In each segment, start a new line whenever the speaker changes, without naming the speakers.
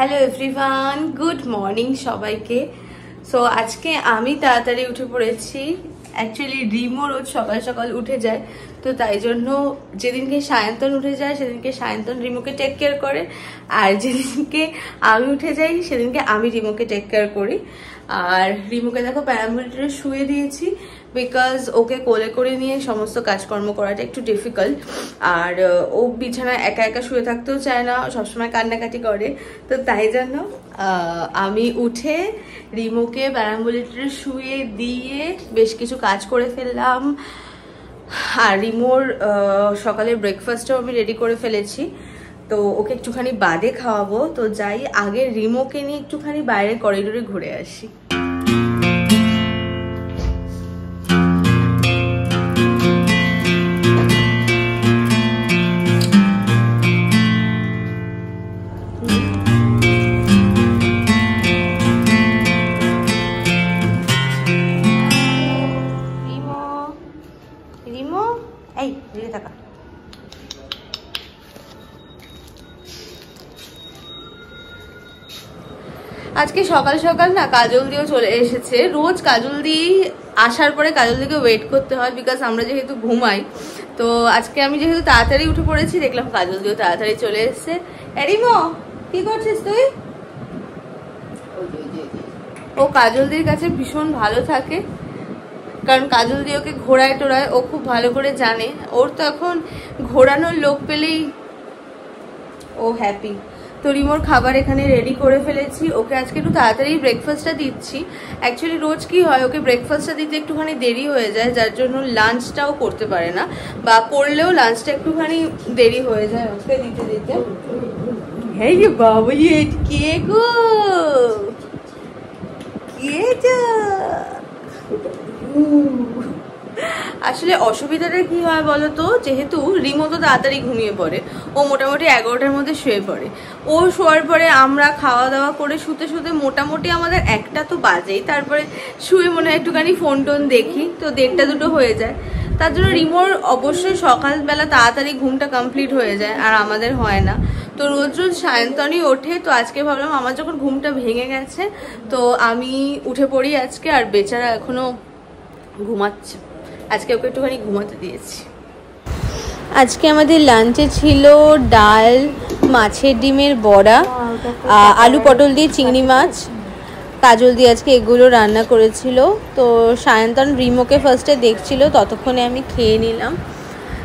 Hello everyone, good morning সবাইকে। So আজকে আমি তাড়াতাড়ি উঠে পড়েছি। অ্যাকচুয়ালি রিমো রোজ সকাল সকাল উঠে যায়, তো তাই জন্য যেদিনকে সায়ন্তন উঠে যায় সেদিনকে সায়ন্তন রিমোকে টেক কেয়ার করে, আর যেদিনকে আমি উঠে যাই সেদিনকে আমি রিমোকে টেক কেয়ার করি। আর রিমোকে দেখো প্যারামিটারে শুয়ে দিয়েছি, বিকজ ওকে কোলে করে নিয়ে সমস্ত কাজকর্ম করাটা একটু ডিফিকাল্ট। আর ও বিছানায় একা একা শুয়ে থাকতেও চায় না, সবসময় কান্নাকাটি করে। তো তাই জন্য আমি উঠে রিমোকে প্যারাম্বুলেটরে শুয়ে দিয়ে বেশ কিছু কাজ করে ফেললাম। আর রিমোর সকালে ব্রেকফাস্টও আমি রেডি করে ফেলেছি, তো ওকে একটুখানি বাদে খাওয়াবো। তো যাই, আগে রিমোকে নিয়ে একটুখানি বাইরে করিডোরে ঘুরে আসি। আজকে সকাল সকাল না কাজল দিও চলে এসেছে। রোজ কাজল দি আসার পরে কাজল দিকে ওয়েট করতে হয়, বিকজ আমরা যেহেতু ঘুমাই। তো আজকে আমি যেহেতু তাড়াতাড়ি উঠে পড়েছি, দেখলাম কাজল দিও তাড়াতাড়ি চলে এসেছে। রিমো, কি করছিস তুই? ও কাজল দির কাছে ভীষণ ভালো থাকে, কারণ কাজল দি ওকে ঘোরায় টোরায়, ও খুব ভালো করে জানে। ওর তো এখন ঘোরানোর লোক পেলেই ও হ্যাপি। তো রিমোর খাবার এখানে রেডি করে ফেলেছি। ওকে আজকে একটু তাড়াতাড়ি ব্রেকফাস্টটা দিচ্ছি। অ্যাকচুয়ালি রোজ কি হয়, ওকে ব্রেকফাস্টটা দিতে একটুখানি দেরি হয়ে যায়, যার জন্য লাঞ্চটাও করতে পারে না, বা করলেও লাঞ্চটা একটুখানি দেরি হয়ে যায় ওকে দিতে দিতে। হ্যাঁ রে বাবা, কে গো, কে যা? আসলে অসুবিধাটা কি হয় বলতো, যেহেতু রিমো তো তাড়াতাড়ি ঘুমিয়ে পড়ে, ও মোটামুটি 11টার মধ্যে শুয়ে পড়ে। ও শোয়ার পরে আমরা খাওয়া দাওয়া করে শুতে শুতে মোটামুটি আমাদের 1টা তো বাজেই। তারপরে শুয়ে মনে হয় একটুখানি ফোন টোন দেখি, তো 1:30 2 হয়ে যায়। তার জন্য রিমোর অবশ্যই সকালবেলা তাড়াতাড়ি ঘুমটা কমপ্লিট হয়ে যায়, আর আমাদের হয় না। তো রোজ রোজ সায়ন্তনই ওঠে। তো আজকে ভাবলাম আমার যখন ঘুমটা ভেঙে গেছে, তো আমি উঠে পড়ি আজকে। আর বেচারা এখনো ঘুমাচ্ছে, আজকে ওকে একটুখানি ঘুমাতে দিয়েছি। আজকে আমাদের লাঞ্চে ছিল ডাল, মাছের ডিমের বড়া, আলু পটল দিয়ে চিংড়ি মাছ। কাজল দিয়ে আজকে এগুলো রান্না করেছিল। তো সায়ন্তন রিমোকে ফার্স্টে দেখছিল, ততক্ষণে আমি খেয়ে নিলাম।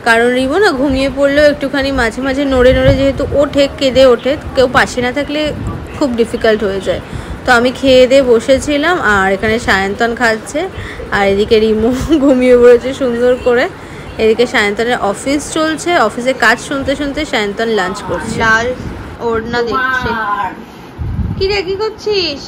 কারণ রিমো না ঘুমিয়ে পড়লেও একটুখানি মাঝে মাঝে নড়ে নড়ে, যেহেতু ওঠে কেঁদে ওঠে, কেউ পাশে না থাকলে খুব ডিফিকাল্ট হয়ে যায়। তো আমি খেয়ে দিয়ে বসেছিলাম, আর এখানে সায়ন্তন খাচ্ছে, আর এদিকে রিমো ঘুমিয়ে পড়েছে সুন্দর করে। এদিকে সায়ন্তনের অফিস চলছে, অফিসে কাজ শুনতে শুনতে সায়ন্তন লাঞ্চ করছে। লাল ওড়না দেখছে। কি রে, কি করছিস?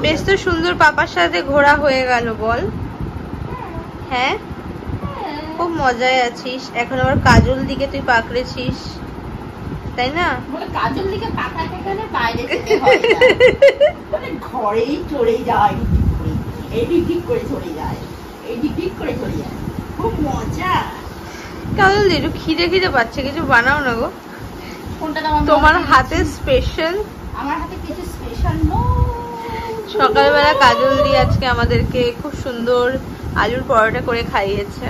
বেশ তো সুন্দর পাপার সাথে ঘোরা হয়ে গেল, বল। হ্যাঁ, খুব মজায় আছিস। এখন আবার কাজল দিকে তুই পাকড়েছিস, তাই না?
কাজল দিকে পাকাতে গেলে বাইরে যেতে হয় না, ঘরেই চলে যায়, এদিক দিক করে চলে যায়, এদিক দিক করে চলে যায়, খুব মজা।
কাজল দি একটু খিদে খিদে পাচ্ছে, কিছু বানাও না গো। তোমার হাতে স্পেশাল? আমার হাতে কিছু স্পেশাল নয়। সকালবেলা কাজল দি আজকে আমাদেরকে খুব সুন্দর আলুর পরোটা করে খাইয়েছে।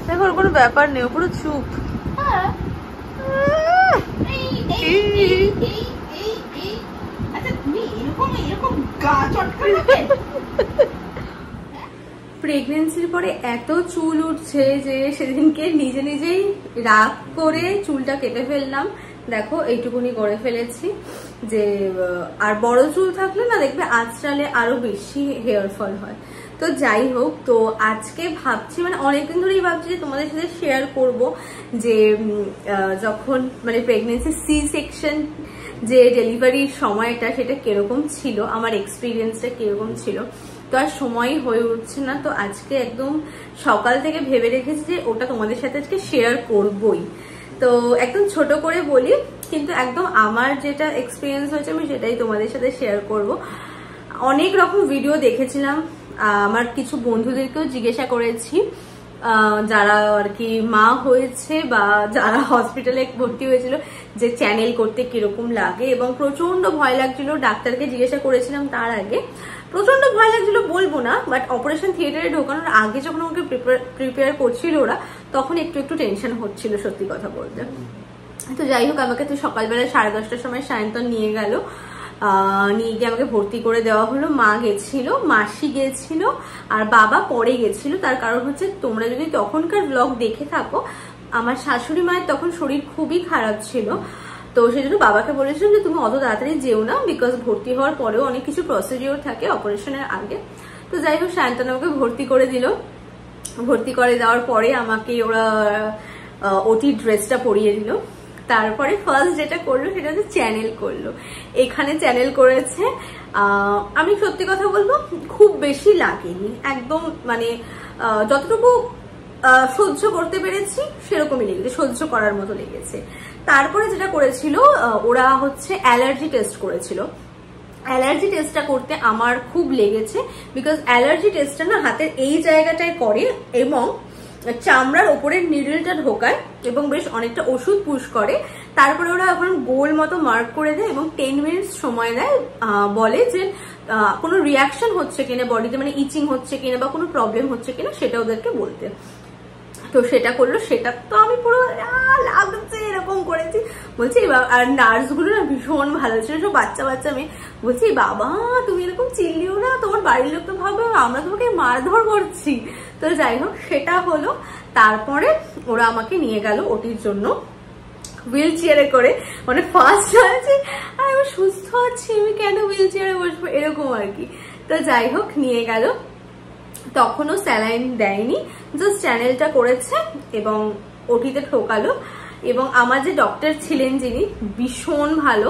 দেখো, ওর কোনো ব্যাপার নেই, পুরো চুপ। প্রেগনেন্সির পরে এত চুল উঠছে যে সেদিনকে নিজে নিজেই রাগ করে চুলটা কেটে ফেললাম। দেখো এইটুকুনি করে ফেলেছি। যে আর বড় চুল থাকলে না দেখবে আঁচড়ালে আরো বেশি হেয়ার ফল হয়। তো যাই হোক, তো আজকে ভাবছি, মানে অনেকদিন ধরেই ভাবছি যে তোমাদের সাথে শেয়ার করব যে যখন মানে প্রেগনেন্সি সি সেকশন যে ডেলিভারির সময়টা, সেটা কিরকম ছিল, আমার এক্সপিরিয়েন্সটা কিরকম ছিল। তো আর সময়ই হয়ে উঠছে না। তো আজকে একদম সকাল থেকে ভেবে রেখেছি যে ওটা তোমাদের সাথে আজকে শেয়ার করবই। তো একদম ছোট করে বলি, কিন্তু একদম আমার যেটা এক্সপিরিয়েন্স হয়েছে আমি সেটাই তোমাদের সাথে শেয়ার করব। অনেক রকম ভিডিও দেখেছিলাম, আমার কিছু বন্ধুদেরকেও জিজ্ঞাসা করেছি যারা আর কি মা হয়েছে বা যারা হসপিটালে ভর্তি হয়েছিল, যে চ্যানেল করতে কিরকম লাগে, এবং প্রচন্ড ভয় লাগছিল। ডাক্তারকে জিজ্ঞাসা করেছিলাম তার আগে, প্রচন্ড ভয় লাগছিল বলবো না, বাট অপারেশন থিয়েটারে ঢোকানোর আগে যখন আমাকে প্রিপেয়ার করছিল ওরা, তখন একটু একটু টেনশন হচ্ছিল সত্যি কথা বলতে। তো যাই হোক, আমাকে তো সকালবেলা 10:30টার সময় সায়ন্তন নিয়ে গেল, নিয়ে গিয়ে আমাকে ভর্তি করে দেওয়া হলো। মা গেছিল, মাসি গেছিল, আর বাবা পরে গেছিল। তার কারণ হচ্ছে, তোমরা যদি তখনকার ব্লগ দেখে থাকো, আমার শাশুড়ি মায়ের তখন শরীর খুবই খারাপ ছিল। তো সেই জন্য বাবাকে বলেছিলাম যে তুমি অত তাড়াতাড়ি যেও না, বিকজ ভর্তি হওয়ার পরেও অনেক কিছু প্রসিডিওর থাকে অপারেশনের আগে। তো যাই হোক, সায়ন্তন আমাকে ভর্তি করে দিল। ভর্তি করে দেওয়ার পরে আমাকে ওরা ওটি ড্রেসটা পরিয়ে দিল। তারপরে ফার্স্ট যেটা করলো সেটা হচ্ছে চ্যানেল করলো। এখানে চ্যানেল করেছে, আমি সত্যি কথা বলবো খুব বেশি লাগেনি, একদম মানে যতটুকু সহ্য করতে পেরেছি সেরকমই লেগেছে, সহ্য করার মতো লেগেছে। তারপরে যেটা করেছিল, ওরা হচ্ছে অ্যালার্জি টেস্ট করেছিল। অ্যালার্জি টেস্টটা করতে আমার খুব লেগেছে, বিকজ অ্যালার্জি টেস্টটা না হাতের এই জায়গাটায় করে এবং চামড়ার ওপরের নিডলটা ঢোকায় এবং বেশ অনেকটা ওষুধ পুশ করে। তারপরে ওরা এখন গোল মতো মার্ক করে দেয় এবং 10 মিনিটস সময় দেয়, বলে যে কোনো রিয়াকশন হচ্ছে কিনা বডিতে, মানে ইচিং হচ্ছে কিনা বা কোনো প্রবলেম হচ্ছে কিনা সেটা ওদেরকে বলতে। তো সেটা করলো, সেটা তো আমি পুরো লাগছে এরকম করেছি। বলছি, আর নার্স গুলো না ভীষণ ভালো ছিল, সব বাচ্চা বাচ্চা মেয়ে। বলছি, বাবা তুমি এরকম চিল্লিও না, তোমার বাড়ির লোক তো ভাববে আমরা তোমাকে মারধর করছি। তো যাই হোক, সেটা হলো। তারপরে ওরা আমাকে নিয়ে গেল ওটির জন্য হুইল চেয়ারে করে, মানে ফার্স্ট আছে আর আমি সুস্থ আছি, আমি কেন হুইল চেয়ারে বসবো এরকম আর কি। তো যাই হোক, নিয়ে গেল। তখনও স্যালাইন দেয়নি, জাস্ট চ্যানেলটা করেছে এবং ওটিতে ঠোকালো। এবং আমার যে ডক্টর ছিলেন যিনি, ভীষণ ভালো।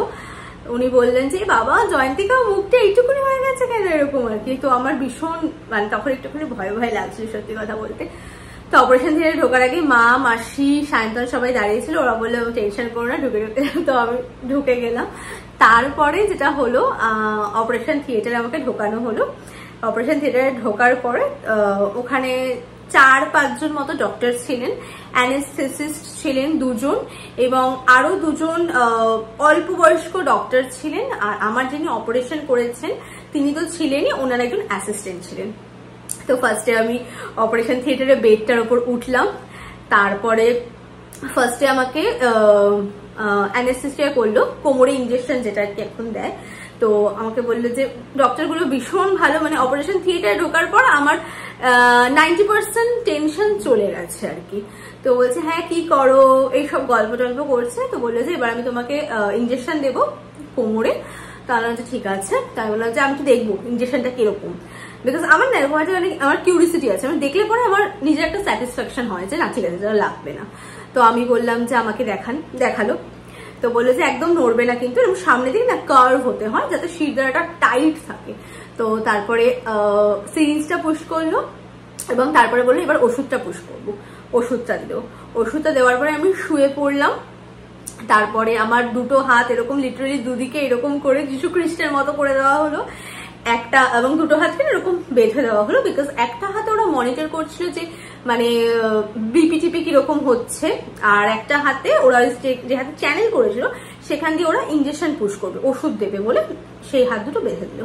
উনি বললেন যে বাবা জয়ন্তিকা মুখটা এইটুকুনি হয়ে গেছে কেন এরকম আর কি। তো আমার ভীষণ মানে তখন একটুখানি ভয় ভয় লাগছিল সত্যি কথা বলতে। তো অপারেশন থিয়েটারে ঢোকার আগে মা, মাসি, সায়ন্তন সবাই দাঁড়িয়েছিল। ওরা বললো টেনশন করো না, ঢুকে ঢুকে। তো আমি ঢুকে গেলাম। তারপরে যেটা হলো, অপারেশন থিয়েটারে আমাকে ঢোকানো হলো। অপারেশন থিয়েটারে ঢোকার পরে ওখানে 4-5 জন মতো ডক্টর ছিলেন, অ্যানেস্থেসিস্ট ছিলেন 2 জন এবং আরো 2 জন অল্প বয়স্ক ডক্টর ছিলেন। আর আমার যিনি অপারেশন করেছেন তিনি তো ছিলেনই, ওনার একজন অ্যাসিস্ট্যান্ট ছিলেন। তো ফার্স্টে আমি অপারেশন থিয়েটারে বেডটার উপর উঠলাম। তারপরে ফার্স্টে আমাকে অ্যানেস্থেসিয়া করলো, কোমরে ইঞ্জেকশন যেটা আর কি এখন দেয়। তো আমাকে বললো যে ডক্টরগুলো ভীষণ ভালো, মানে অপারেশন থিয়েটারে ঢোকার পর আমার 90% টেনশন চলে গেছে আর কি। তো বলছে হ্যাঁ কি করো, এইসব গল্প টল্প করছে। তো বললো যে এবার আমি তোমাকে ইঞ্জেকশন দেবো কোমরে। তাহলে হচ্ছে ঠিক আছে। তাই বললাম যে আমি তো দেখবো ইঞ্জেকশনটা কিরকম, বিকজ আমার না এরকম অনেক আমার কিউরিসিটি আছে, আমি দেখলে পরে আমার নিজের একটা স্যাটিসফ্যাকশন হয় যে না ঠিক আছে, যারা লাগবে না। তো আমি বললাম যে আমাকে দেখালো। তো বললো যে একদম নড়বে না, কিন্তু এরকম সামনে দিকে না কার্ভ হতে হয় যাতে শিরদাঁড়াটা টাইট থাকে। তো তারপরে সিরিঞ্জটা পুশ করলো এবং তারপরে বললো এবার ওষুধটা পুশ করবো। ওষুধটা দিল। ওষুধটা দেওয়ার পরে আমি শুয়ে পড়লাম। তারপরে আমার 2টো হাত এরকম লিটারালি দুদিকে এরকম করে যিশু খ্রিস্টের মতো করে দেওয়া হলো একটা, এবং 2টো হাতকে এরকম বেঁধে দেওয়া হলো, বিকজ একটা হাতে ওরা মনিটর করছিল যে মানে বিপি টিপি কিরকম হচ্ছে, আর একটা হাতে ওরা যে হাতে চ্যানেল করেছিল সেখান দিয়ে ওরা ইঞ্জেকশন পুশ করবে, ওষুধ দেবে বলে সেই হাত দুটো বেঁধে দিল।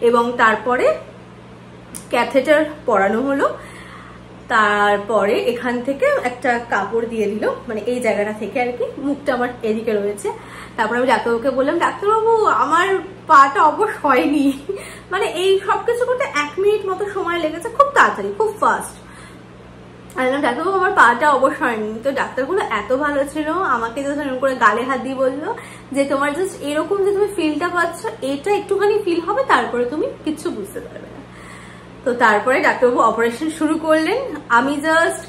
এবং তারপরে ক্যাথেটার পরানো হলো। তারপরে এখান থেকে একটা কাপড় দিয়ে দিল, মানে এই জায়গাটা থেকে আর কি, মুখটা আমার এদিকে রয়েছে। তারপরে আমি ডাক্তারবাবুকে বললাম ডাক্তারবাবু আমার পাটা অবশ হয়নি, মানে এই সবকিছু করতে 1 মিনিট মতো সময় লেগেছে, খুব তাড়াতাড়ি, খুব ফাস্ট। ডাক্তারবাবু আমার পাটা অবশ হয়নি। তো ডাক্তারগুলো এত ভালো ছিল, আমাকে জাস্ট এরকম করে গালে হাত দিয়ে বললো যে তোমার জাস্ট এরকম যে তুমি ফিলটা পাচ্ছ এটা একটুখানি ফিল হবে, তারপরে তুমি কিচ্ছু বুঝতে পারবে না। তো তারপরে ডাক্তারবাবু অপারেশন শুরু করলেন। আমি জাস্ট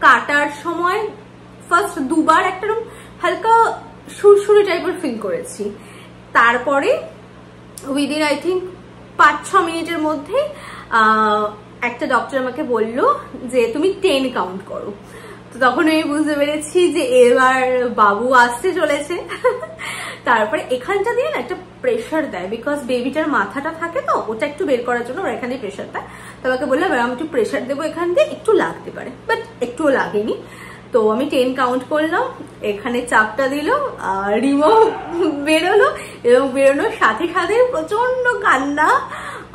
কাটার সময় ফার্স্ট 2বার একটা হালকা সুরসুরি টাইপের ফিল করেছি। তারপরে উইদিন আই থিঙ্ক 5-6 মিনিটের মধ্যে একটা ডক্টর আমাকে বলল যে তুমি 10 কাউন্ট করো। তো তখন আমি বুঝতে পেরেছি যে এবার বাবু আসতে চলেছে। তারপরে এখানটা দিয়ে না একটা প্রেশার দেয়, বিকজ বেবিটার মাথাটা থাকে তো, ওটা একটু বের করার জন্য ওরা এখানে প্রেশার দেয়। তো আমাকে বললাম আমি একটু প্রেশার দেবো এখান দিয়ে, একটু লাগতে পারে, বাট একটুও লাগেনি। তো আমি 10 কাউন্ট করলাম, এখানে চাপটা দিল, আর রিমো বেরোলো, এবং বেরোনোর সাথে সাথে প্রচন্ড কান্না।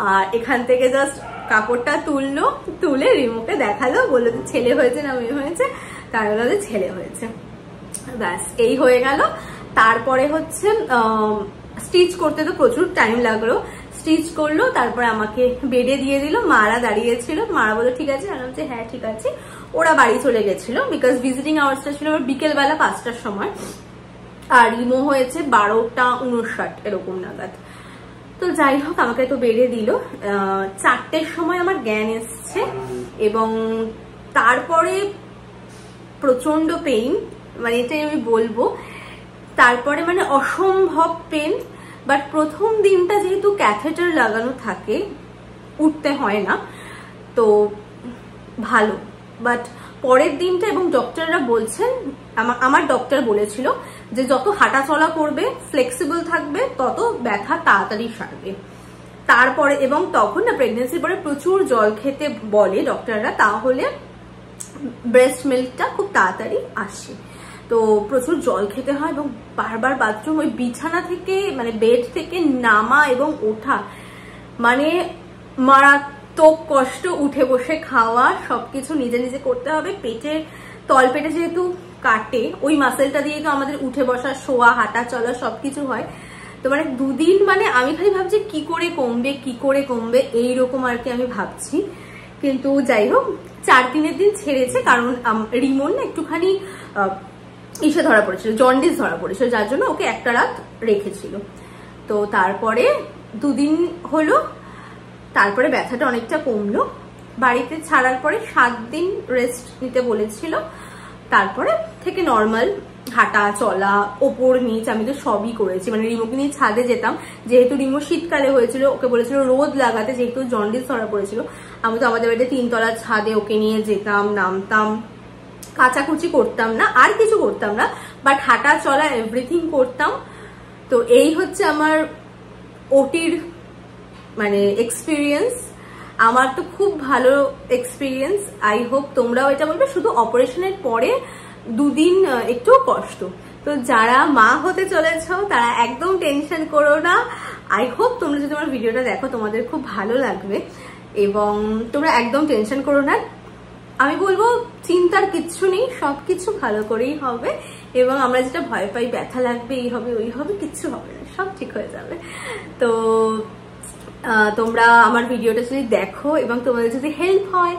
আর এখান থেকে জাস্ট কাপড়টা তুললো, তুলে রিমোকে দেখালো, বললো যে ছেলে হয়েছে না মেয়ে হয়েছে, তাই বললো যে ছেলে হয়েছে। ব্যাস এই হয়ে গেল। তারপরে হচ্ছে স্টিচ করতে তো প্রচুর টাইম লাগলো, স্টিচ করলো, তারপরে আমাকে বেডে দিয়ে দিল। মারা দাঁড়িয়েছিল, মারা বললো ঠিক আছে, আমি বলছি হ্যাঁ ঠিক আছে। ওরা বাড়ি চলে গেছিল, বিকজ ভিজিটিং আওয়ার্সটা ছিল আমার বিকেলবেলা 5টার সময়, আর রিমো হয়েছে 12:59 এরকম নাগাদ। তো যাই হোক আমাকে তো বেড়ে দিল। 4টের সময় আমার জ্ঞান এসছে, এবং তারপরে প্রচন্ড পেইন, মানে এটাই আমি বলবো। তারপরে মানে অসম্ভব পেন, বাট প্রথম দিনটা যেহেতু ক্যাথেটার লাগানো থাকে, উঠতে হয় না, তো ভালো। বাট পরের দিনটা, এবং ডক্টররা বলছেন, আমার ডক্টর বলেছিল যে যত হাঁটা চলা করবে, ফ্লেক্সিবল থাকবে, তত ব্যথা তাড়াতাড়ি সারবে। তারপরে, এবং তখন না প্রেগনেন্সির পরে প্রচুর জল খেতে বলে ডক্টররা, তাহলে ব্রেস্ট মিল্কটা খুব তাড়াতাড়ি আসে। তো প্রচুর জল খেতে হয়, এবং বারবার বাথরুম, ওই বিছানা থেকে মানে বেড থেকে নামা এবং ওঠা মানে মারাত্মক কষ্ট। উঠে বসে খাওয়া, সবকিছু নিজে নিজে করতে হবে। পেটের তলপেটে যেহেতু কাটে, ওই মাসেলটা দিয়ে তো আমাদের উঠে বসা, শোয়া, হাঁটা চলা সবকিছু হয়। তো মানে 2 দিন মানে আমি খালি ভাবছি কি করে কমবে, কি করে কমবে, এইরকম আর কি আমি ভাবছি। কিন্তু যাই হোক 4 দিনের দিন ছেড়েছে, কারণ রিমোর না একটুখানি ইসে ধরা পড়েছিল, জন্ডিস ধরা পড়েছিল, যার জন্য ওকে একটা রাত রেখেছিল। তো তারপরে 2 দিন হলো, তারপরে ব্যথাটা অনেকটা কমলো। বাড়িতে ছাড়ার পরে 7 দিন রেস্ট নিতে বলেছিল, তারপরে থেকে নর্মাল হাঁটা চলা, ওপর নিচ আমি তো সবই করেছি। মানে রিমোকে নিয়ে ছাদে যেতাম, যেহেতু রিমো শীতকালে হয়েছিল, ওকে বলেছিল রোদ লাগাতে, যেহেতু জন্ডিস ধরা পড়েছিল। আমি তো আমাদের বাড়িতে 3 তলার ছাদে ওকে নিয়ে যেতাম, নামতাম, কাচাকুচি করতাম না, আর কিছু করতাম না, বাট হাঁটা চলা এভরিথিং করতাম। তো এই হচ্ছে আমার ওটির মানে এক্সপিরিয়েন্স। আমার তো খুব ভালো এক্সপিরিয়েন্স, আই হোপ তোমরাও এটা বলবে। শুধু অপারেশনের পরে 2 দিন একটু কষ্ট। তো যারা মা হতে চলেছ তারা একদম টেনশন করো না। আই হোপ তোমরা যদি আমার ভিডিওটা দেখো তোমাদের খুব ভালো লাগবে, এবং তোমরা একদম টেনশন করো না। আমি বলবো চিন্তার কিচ্ছু নেই, সবকিছু ভালো করেই হবে। এবং আমরা যেটা ভয় পাই, ব্যথা লাগবে, এই হবে ওই হবে, কিচ্ছু হবে না, সব ঠিক হয়ে যাবে। তো তোমরা আমার ভিডিওটা যদি দেখো এবং তোমাদের যদি হেল্প হয়,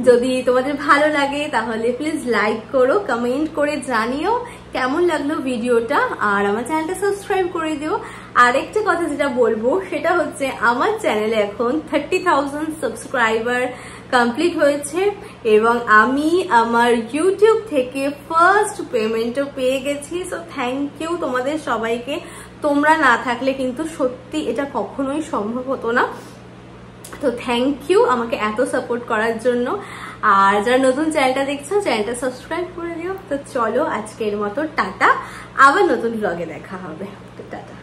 যদি তোমাদের ভালো লাগে, তাহলে প্লিজ লাইক করো, কমেন্ট করে জানিও কেমন লাগলো ভিডিওটা, আর আমার চ্যানেলটা সাবস্ক্রাইব করে দিও। আর একটা কথা যেটা বলবো সেটা হচ্ছে, আমার চ্যানেলে এখন 30,000 সাবস্ক্রাইবার কমপ্লিট হয়েছে, এবং আমি আমার ইউটিউব থেকে ফার্স্ট পেমেন্টও পেয়ে গেছি। সো থ্যাংক ইউ তোমাদের সবাইকে। তোমরা না থাকলে কিন্তু সত্যি এটা কখনোই সম্ভব হতো না। তো থ্যাংক ইউ আমাকে এত সাপোর্ট করার জন্য। আর যারা নতুন চ্যানেলটা দেখছো, চ্যানেলটা সাবস্ক্রাইব করে দিও। তো চলো আজকের মতো টাটা, আবার নতুন ব্লগে দেখা হবে। তো টাটা।